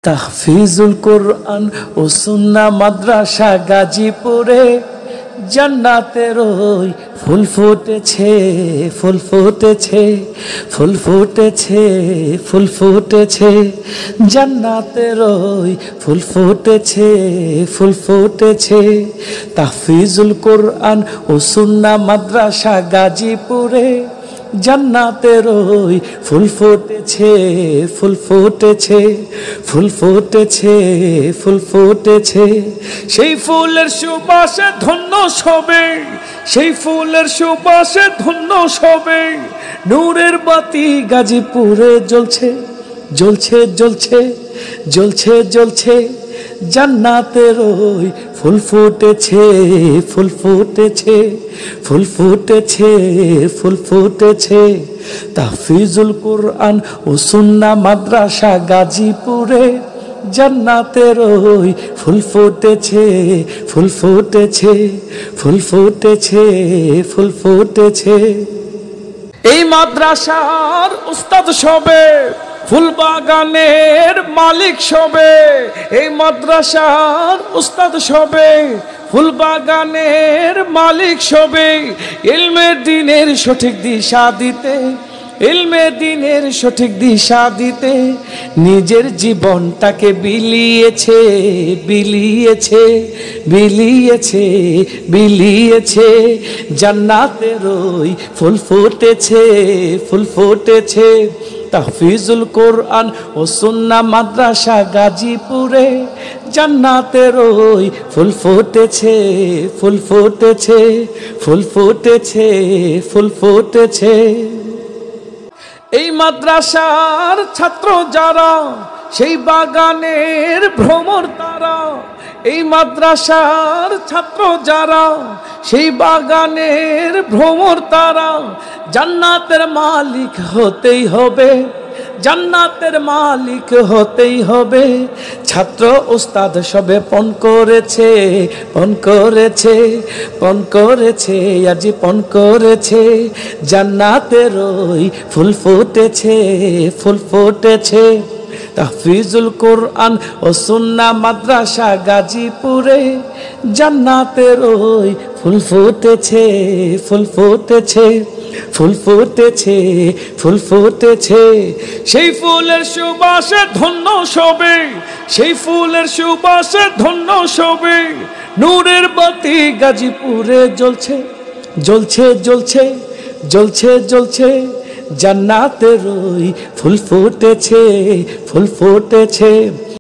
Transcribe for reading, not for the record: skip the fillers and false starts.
তাহফিজুল কোরআন ও সুন্নাহ মাদ্রাসা গাজীপুরে জান্নাতের ওই ফুল ফুটেছে, ফুল ফুটেছে, ফুল ফুটেছে, ফুল ফুটেছে, জান্নাতের ওই ফুল ফুটেছে, ফুল ফুটেছে। তাহফিজুল কোরআন ও সুন্নাহ মাদ্রাসা গাজীপুরে জান্নাতের ওই ফুল ফুটেছে, ফুল ফুটেছে, ফুল ফুটেছে, ফুল ফুটেছে। সেই ফুলের সুবাসে ধন্য সবে, সেই ফুলের সুবাসে ধন্য সবে, নূরের বাতি গাজীপুরে জ্বলছে, জ্বলছে, জ্বলছে, জ্বলছে, জ্বলছে, জান্নাতের ওই ফুল ফুটেছে, ফুল ফুটেছে, ফুল ফুটেছে, ফুল ফুটেছে। তাহফিজুল কোরআন ও সুন্নাহ মাদ্রাসা গাজীপুরে জান্নাতের ওই ফুল ফুটেছে, ফুল ফুটেছে, ফুল ফুটেছে, ফুল ফুটেছে। এই মাদ্রাসার উস্তাদ সবে, ফুল বাগানের মালিক সবে, এই মাদ্রাসার উস্তাদ সবে, ফুল বাগানের মালিক সবে, ইলমে দ্বীনের সঠিক দিশা দিতে, ইলমে দ্বীনের সঠিক দিশা দিতে নিজের জীবনটাকে বিলিয়েছে, বিলিয়েছে, বিলিয়েছে, বিলিয়েছে। জান্নাতের ওই ফুল ফুটেছে, ফুল ফুটেছে। তাহফিজুল কোরআন ও সুন্নাহ মাদ্রাসা গাজীপুরে জান্নাতের ওই ফুল ফুটেছে, ফুল ফুটেছে, ফুল ফুটেছে, ফুল ফুটেছে। এই মাদ্রাসার ছাত্র যারা, সেই বাগানের ভ্রমর তারা, এই মাদ্রাসার ছাত্র যারা, সেই বাগানের ভ্রমর তারা, জান্নাতের মালিক হতেই হবে, জান্নাতের মালিক হতেই হবে। ছাত্র উস্তাদ সবে পণ করেছে, পণ করেছে, পণ করেছে, আজি পণ করেছে, জান্নাতের ওই ফুল ফুটেছে, ফুল ফুটেছে। তাহফিজুল কোরআন ও সুন্নাহ মাদ্রাসা গাজীপুরে জান্নাতের ওই ফুল ফুটেছে, ফুল ফুটেছে, ফুল ফুটেছে, ফুল ফুটেছে। সেই ফুলের সুবাসে ধন্য সবে, সেই ফুলের সুবাসে ধন্য সবে, নূরের বাতি গাজীপুরে জ্বলছে, জ্বলছে, জ্বলছে, জ্বলছে, জ্বলছে, জান্নাতের ওই ফুল ফুটেছে, ফুল ফুটেছে।